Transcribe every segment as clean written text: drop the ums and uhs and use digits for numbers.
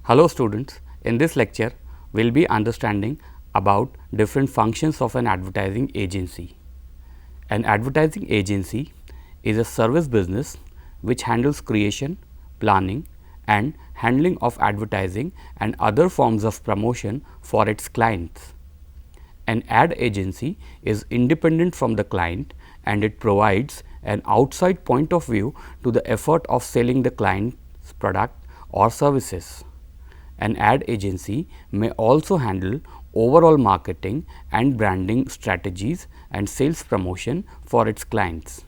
Hello students, in this lecture we will be understanding about different functions of an advertising agency. An advertising agency is a service business which handles creation, planning and handling of advertising and other forms of promotion for its clients. An ad agency is independent from the client and it provides an outside point of view to the effort of selling the client's product or services. An ad agency may also handle overall marketing and branding strategies and sales promotion for its clients.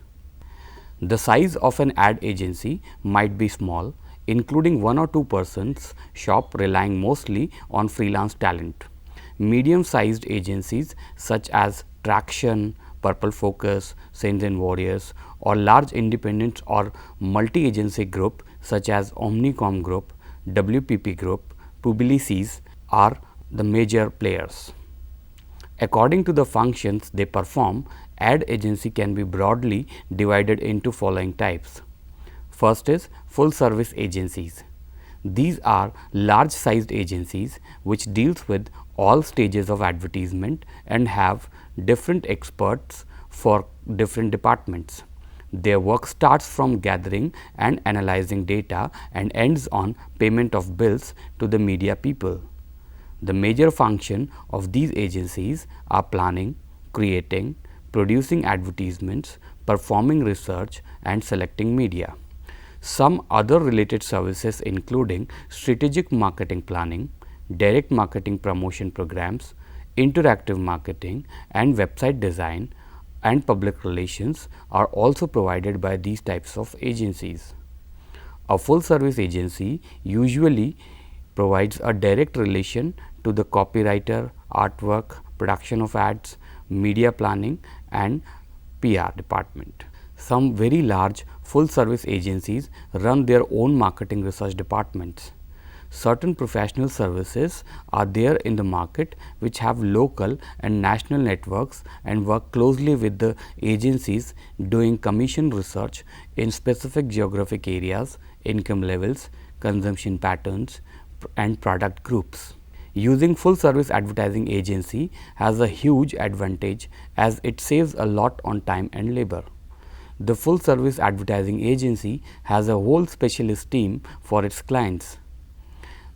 The size of an ad agency might be small, including 1 or 2 persons shop relying mostly on freelance talent. Medium sized agencies such as Traction, Purple Focus, Saints and Warriors or large independent or multi agency group such as Omnicom Group, WPP Group, Publicis are the major players. According to the functions they perform, ad agency can be broadly divided into following types. First is full service agencies. These are large sized agencies which deals with all stages of advertisement and have different experts for different departments. Their work starts from gathering and analyzing data and ends on payment of bills to the media people. The major function of these agencies are planning, creating, producing advertisements, performing research and selecting media. Some other related services including strategic marketing planning, direct marketing promotion programs, interactive marketing and website design and public relations are also provided by these types of agencies. A full service agency usually provides a direct relation to the copywriter, artwork, production of ads, media planning and PR department. Some very large full service agencies run their own marketing research departments. Certain professional services are there in the market which have local and national networks and work closely with the agencies doing commission research in specific geographic areas, income levels, consumption patterns and product groups. Using full service advertising agency has a huge advantage as it saves a lot on time and labor. The full service advertising agency has a whole specialist team for its clients.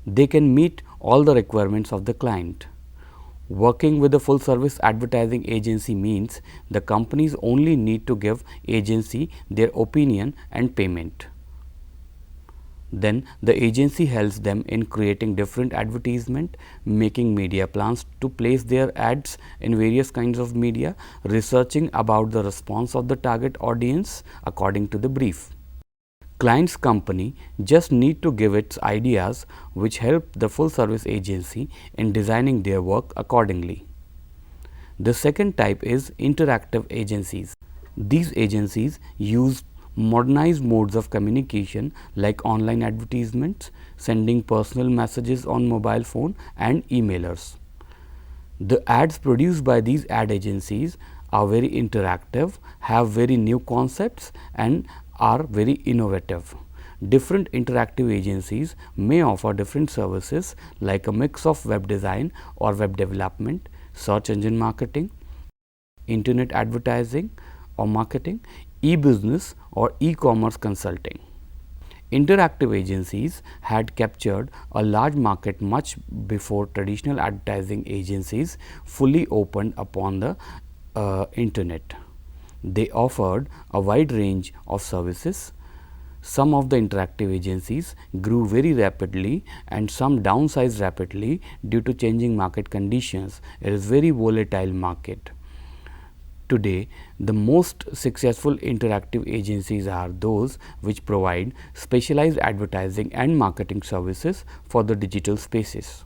They can meet all the requirements of the client. Working with a full service advertising agency means the companies only need to give agency their opinion and payment. Then the agency helps them in creating different advertisement, making media plans to place their ads in various kinds of media, researching about the response of the target audience according to the brief. Client's company just need to give its ideas which help the full service agency in designing their work accordingly. The second type is interactive agencies. These agencies use modernized modes of communication like online advertisements, sending personal messages on mobile phone and emailers. The ads produced by these ad agencies are very interactive, have very new concepts and are very innovative. Different interactive agencies may offer different services like a mix of web design or web development, search engine marketing, internet advertising or marketing, e-business or e-commerce consulting. Interactive agencies had captured a large market much before traditional advertising agencies fully opened upon the internet. They offered a wide range of services. Some of the interactive agencies grew very rapidly and some downsized rapidly due to changing market conditions. It is very volatile market. Today, the most successful interactive agencies are those which provide specialized advertising and marketing services for the digital spaces.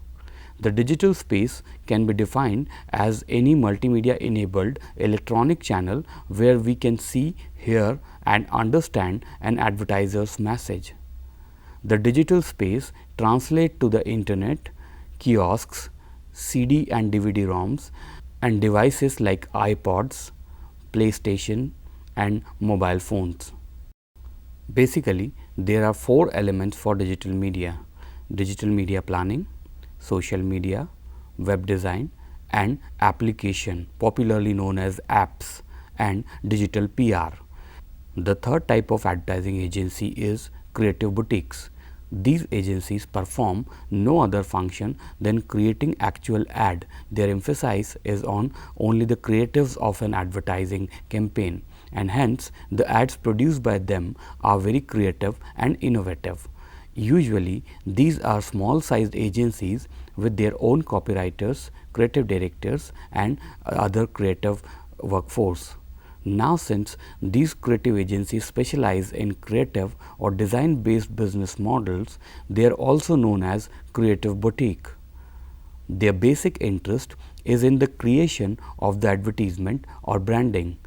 The digital space can be defined as any multimedia enabled electronic channel where we can see, hear and understand an advertiser's message. The digital space translates to the internet, kiosks, CD and DVD ROMs and devices like iPods, PlayStation and mobile phones. Basically, there are 4 elements for digital media. digital media planning, social media, web design, and application, popularly known as apps, and digital PR. The third type of advertising agency is creative boutiques. These agencies perform no other function than creating actual ad. Their emphasis is on only the creatives of an advertising campaign, and hence the ads produced by them are very creative and innovative. Usually these are small sized agencies with their own copywriters, creative directors, and other creative workforce. Now, since these creative agencies specialize in creative or design based business models, they are also known as creative boutique. Their basic interest is in the creation of the advertisement or branding.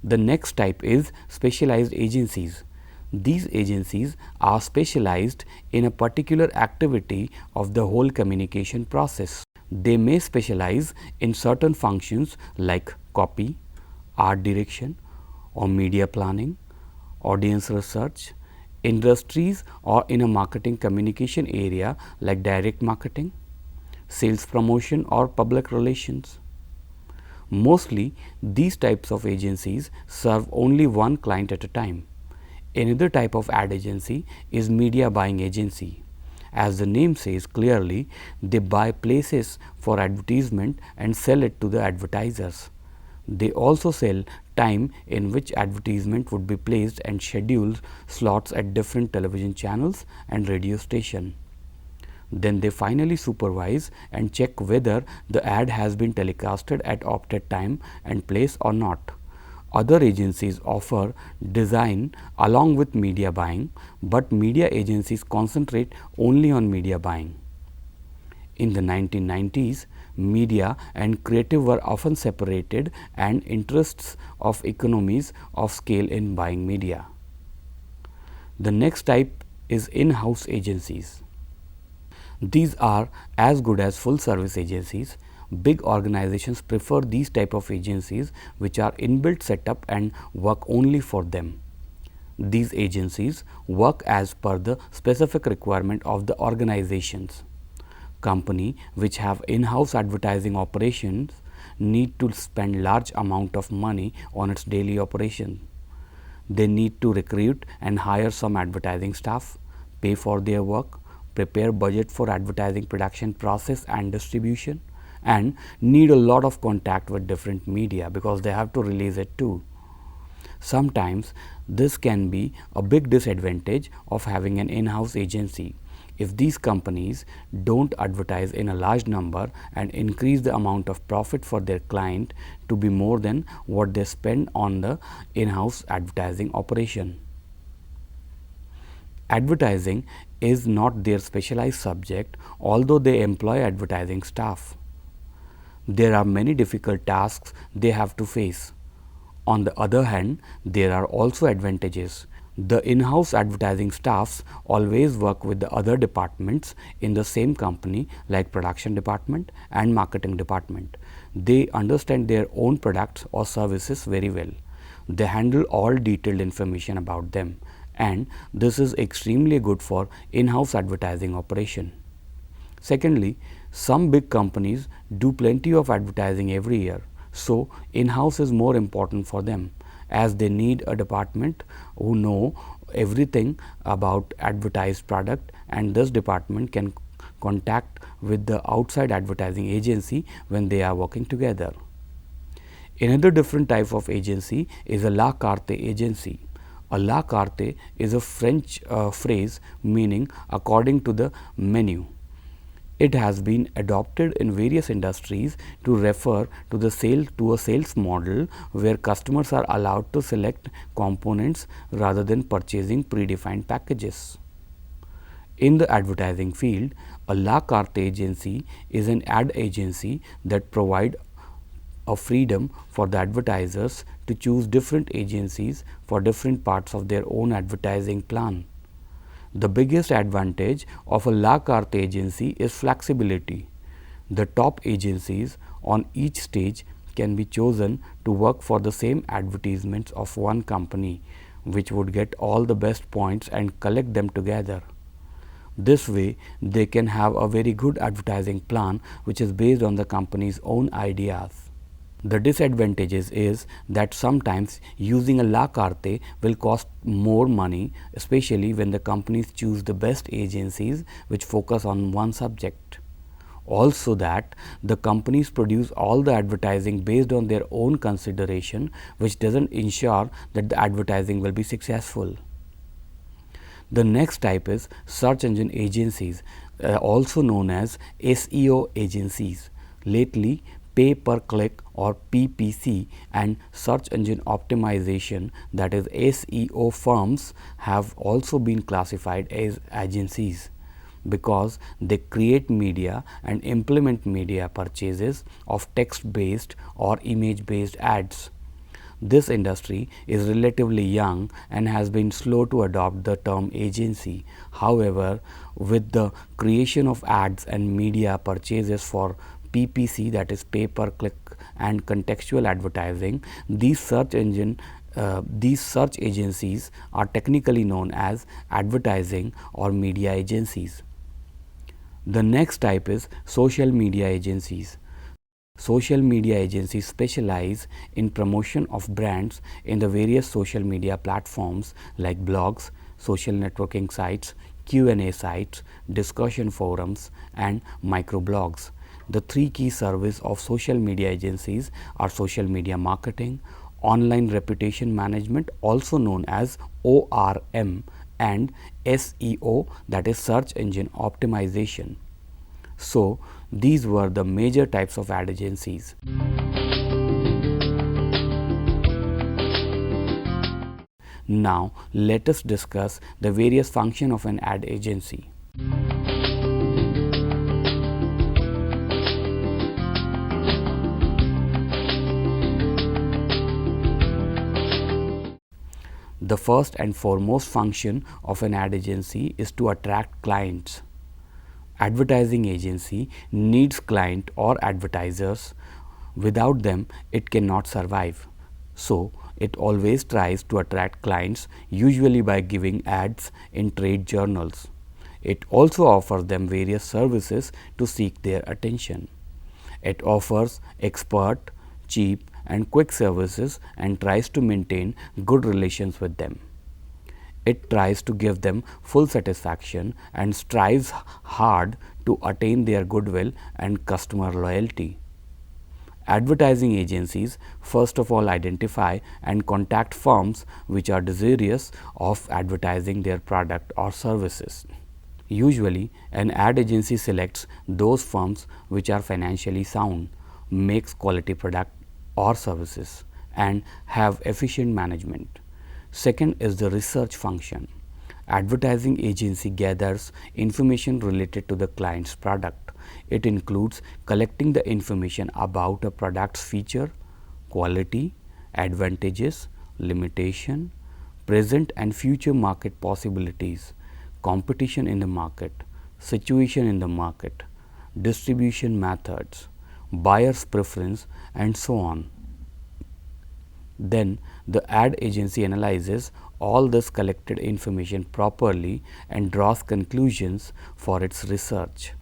The next type is specialized agencies. These agencies are specialized in a particular activity of the whole communication process. They may specialize in certain functions like copy, art direction, or media planning, audience research, industries, or in a marketing communication area like direct marketing, sales promotion, or public relations. Mostly these types of agencies serve only one client at a time. Another type of ad agency is media buying agency. As the name says clearly, they buy places for advertisement and sell it to the advertisers. They also sell time in which advertisement would be placed and schedule slots at different television channels and radio station. Then they finally supervise and check whether the ad has been telecasted at opted time and place or not. Other agencies offer design along with media buying, but media agencies concentrate only on media buying. In the 1990s, media and creative were often separated and interests of economies of scale in buying media. The next type is in-house agencies. These are as good as full service agencies. Big organizations prefer these type of agencies which are inbuilt setup and work only for them. These agencies work as per the specific requirement of the organizations. Company which have in-house advertising operations need to spend large amount of money on its daily operation. They need to recruit and hire some advertising staff, pay for their work, prepare budget for advertising production process and distribution, and need a lot of contact with different media because they have to release it too. Sometimes this can be a big disadvantage of having an in-house agency. If these companies don't advertise in a large number and increase the amount of profit for their client to be more than what they spend on the in-house advertising operation. Advertising is not their specialized subject, although they employ advertising staff. There are many difficult tasks they have to face. On the other hand, there are also advantages. The in-house advertising staffs always work with the other departments in the same company like production department and marketing department. They understand their own products or services very well. They handle all detailed information about them, and this is extremely good for in-house advertising operation. Secondly, some big companies do plenty of advertising every year, so in-house is more important for them as they need a department who know everything about advertised product, and this department can contact with the outside advertising agency when they are working together. Another different type of agency is a la carte agency. A la carte is a French phrase meaning according to the menu. It has been adopted in various industries to refer to a sales model where customers are allowed to select components rather than purchasing predefined packages. In the advertising field, a la carte agency is an ad agency that provides a freedom for the advertisers to choose different agencies for different parts of their own advertising plan. The biggest advantage of a la carte agency is flexibility. The top agencies on each stage can be chosen to work for the same advertisements of one company, which would get all the best points and collect them together. This way, they can have a very good advertising plan which is based on the company's own ideas. The disadvantages is that sometimes using a la carte will cost more money, especially when the companies choose the best agencies which focus on one subject. Also that the companies produce all the advertising based on their own consideration, which doesn't ensure that the advertising will be successful. The next type is search engine agencies, also known as SEO agencies. Lately, pay per click or PPC and search engine optimization, that is SEO firms, have also been classified as agencies because they create media and implement media purchases of text based or image based ads. This industry is relatively young and has been slow to adopt the term agency. However, with the creation of ads and media purchases for PPC, that is pay per click, and contextual advertising, these search agencies are technically known as advertising or media agencies. The next type is social media agencies. Social media agencies specialize in promotion of brands in the various social media platforms like blogs, social networking sites, Q&A sites, discussion forums, and microblogs. The three key services of social media agencies are social media marketing, online reputation management, also known as ORM, and SEO, that is search engine optimization. So, these were the major types of ad agencies. Now, let us discuss the various functions of an ad agency. The first and foremost function of an ad agency is to attract clients. Advertising agency needs client or advertisers. Without them, it cannot survive. So, it always tries to attract clients, usually by giving ads in trade journals. It also offers them various services to seek their attention. It offers expert, cheap, and quick services and tries to maintain good relations with them. It tries to give them full satisfaction and strives hard to attain their goodwill and customer loyalty. Advertising agencies first of all identify and contact firms which are desirous of advertising their product or services. Usually, an ad agency selects those firms which are financially sound, makes quality product or services, and have efficient management. Second is the research function. Advertising agency gathers information related to the client's product. It includes collecting the information about a product's feature, quality, advantages, limitation, present and future market possibilities, competition in the market, situation in the market, distribution methods, buyer's preference, and so on. Then the ad agency analyzes all this collected information properly and draws conclusions for its research.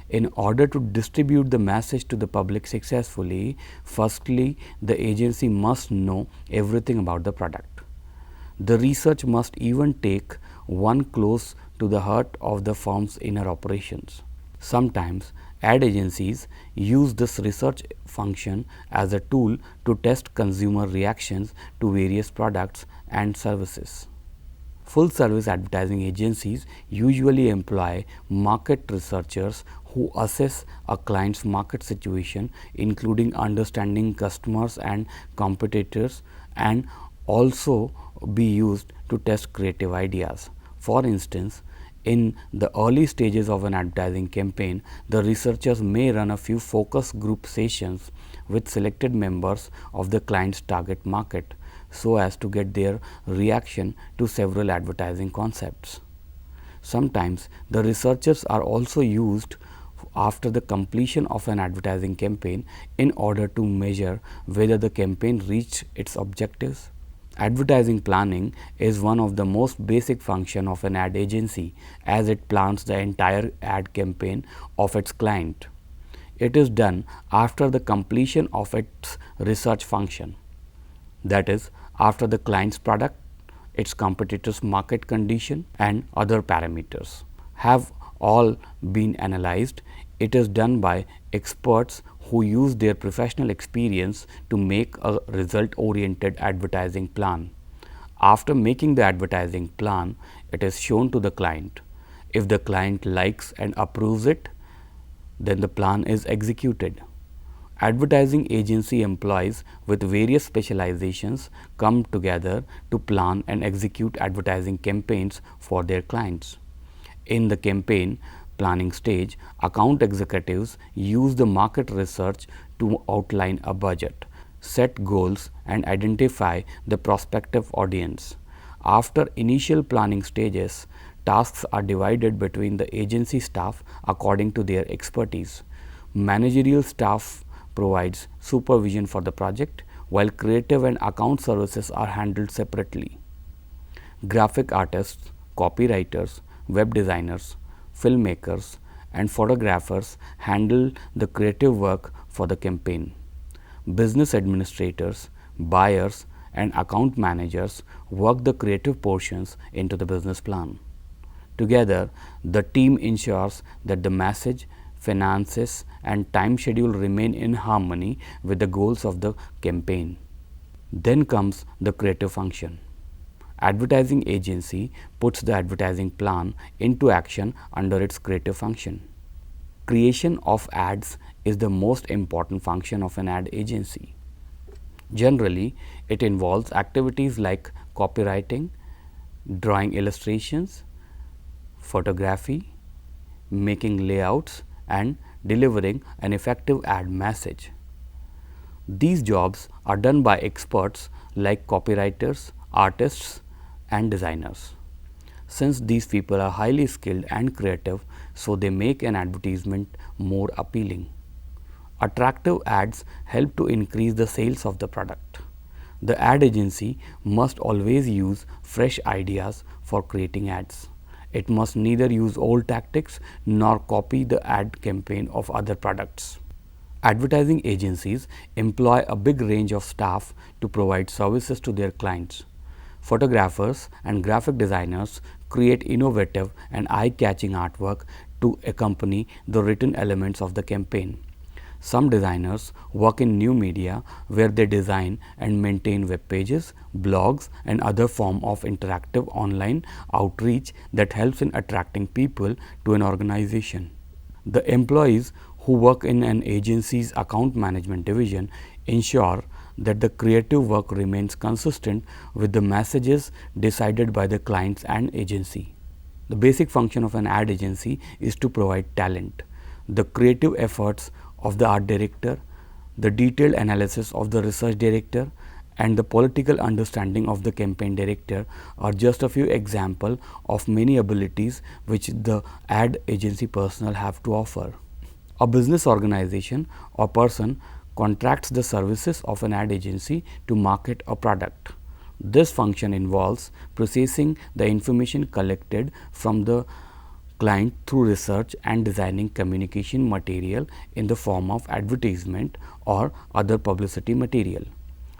In order to distribute the message to the public successfully, firstly, the agency must know everything about the product. The research must even take one close to the heart of the firm's inner operations. Sometimes ad agencies use this research function as a tool to test consumer reactions to various products and services. Full service advertising agencies usually employ market researchers who assess a client's market situation, including understanding customers and competitors, and also be used to test creative ideas. For instance, in the early stages of an advertising campaign, the researchers may run a few focus group sessions with selected members of the client's target market so as to get their reaction to several advertising concepts. Sometimes the researchers are also used after the completion of an advertising campaign in order to measure whether the campaign reached its objectives. Advertising planning is one of the most basic functions of an ad agency as it plans the entire ad campaign of its client. It is done after the completion of its research function, that is, after the client's product, its competitors' market condition, and other parameters have all been analyzed. It is done by experts who use their professional experience to make a result oriented advertising plan. After making the advertising plan, it is shown to the client. If the client likes and approves it, then the plan is executed. Advertising agency employees with various specializations come together to plan and execute advertising campaigns for their clients. In the campaign planning stage, account executives use the market research to outline a budget, set goals, and identify the prospective audience. After initial planning stages, tasks are divided between the agency staff according to their expertise. Managerial staff provides supervision for the project, while creative and account services are handled separately. Graphic artists, copywriters, web designers, filmmakers, and photographers handle the creative work for the campaign. Business administrators, buyers, and account managers work the creative portions into the business plan. Together, the team ensures that the message, finances, and time schedule remain in harmony with the goals of the campaign. Then comes the creative function. Advertising agency puts the advertising plan into action under its creative function. Creation of ads is the most important function of an ad agency. Generally, it involves activities like copywriting, drawing illustrations, photography, making layouts, and delivering an effective ad message. These jobs are done by experts like copywriters, artists, and designers. Since these people are highly skilled and creative, so they make an advertisement more appealing. Attractive ads help to increase the sales of the product. The ad agency must always use fresh ideas for creating ads. It must neither use old tactics nor copy the ad campaign of other products. Advertising agencies employ a big range of staff to provide services to their clients. Photographers and graphic designers create innovative and eye-catching artwork to accompany the written elements of the campaign. Some designers work in new media where they design and maintain web pages, blogs, and other form of interactive online outreach that helps in attracting people to an organization. The employees who work in an agency's account management division ensure that the creative work remains consistent with the messages decided by the clients and agency. The basic function of an ad agency is to provide talent. The creative efforts of the art director, the detailed analysis of the research director, and the political understanding of the campaign director are just a few examples of many abilities which the ad agency personnel have to offer. A business organization or person contracts the services of an ad agency to market a product. This function involves processing the information collected from the client through research and designing communication material in the form of advertisement or other publicity material.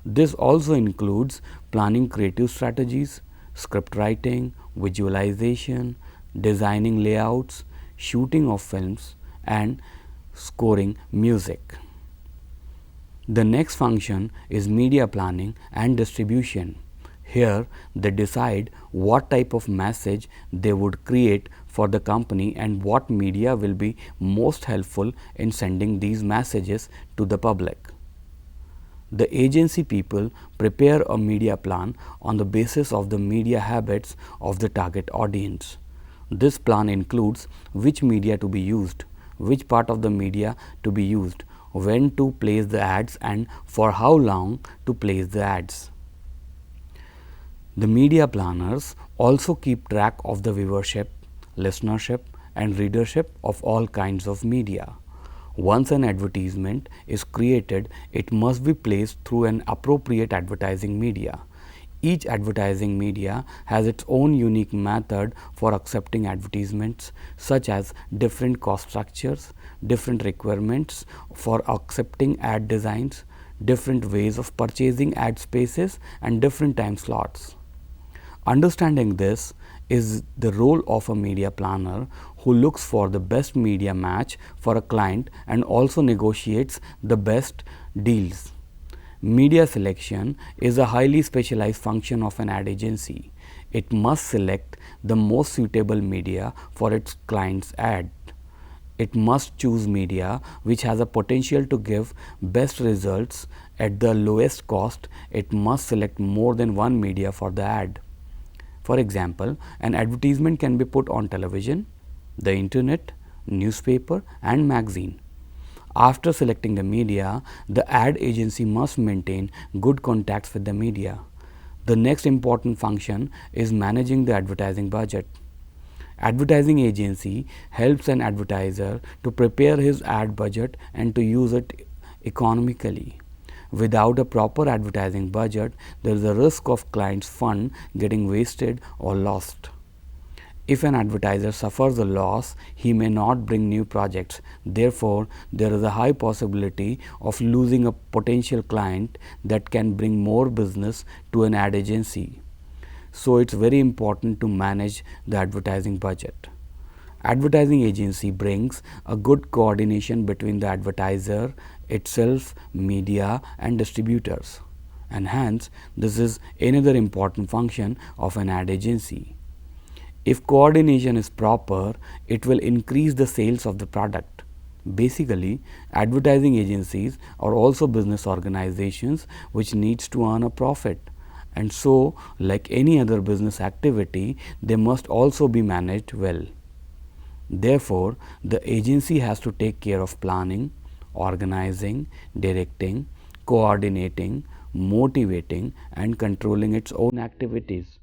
This also includes planning creative strategies, script writing, visualization, designing layouts, shooting of films, and scoring music. The next function is media planning and distribution. Here, they decide what type of message they would create for the company and what media will be most helpful in sending these messages to the public. The agency people prepare a media plan on the basis of the media habits of the target audience. This plan includes which media to be used, which part of the media to be used, when to place the ads, and for how long to place the ads. The media planners also keep track of the viewership, listenership, and readership of all kinds of media. Once an advertisement is created, it must be placed through an appropriate advertising media. Each advertising media has its own unique method for accepting advertisements, such as different cost structures, different requirements for accepting ad designs, different ways of purchasing ad spaces, and different time slots. Understanding this is the role of a media planner who looks for the best media match for a client and also negotiates the best deals. Media selection is a highly specialized function of an ad agency. It must select the most suitable media for its client's ad. It must choose media which has a potential to give best results at the lowest cost. It must select more than one media for the ad. For example, an advertisement can be put on television, the internet, newspaper, and magazine. After selecting the media, the ad agency must maintain good contacts with the media. The next important function is managing the advertising budget. Advertising agency helps an advertiser to prepare his ad budget and to use it economically. Without a proper advertising budget, there is a risk of client's fund getting wasted or lost. If an advertiser suffers a loss, he may not bring new projects. Therefore, there is a high possibility of losing a potential client that can bring more business to an ad agency. So, it is very important to manage the advertising budget. Advertising agency brings a good coordination between the advertiser itself, media, and distributors. And hence, this is another important function of an ad agency. If coordination is proper, it will increase the sales of the product. Basically, advertising agencies are also business organizations which needs to earn a profit. And so, like any other business activity, they must also be managed well. Therefore, the agency has to take care of planning, organizing, directing, coordinating, motivating, and controlling its own activities.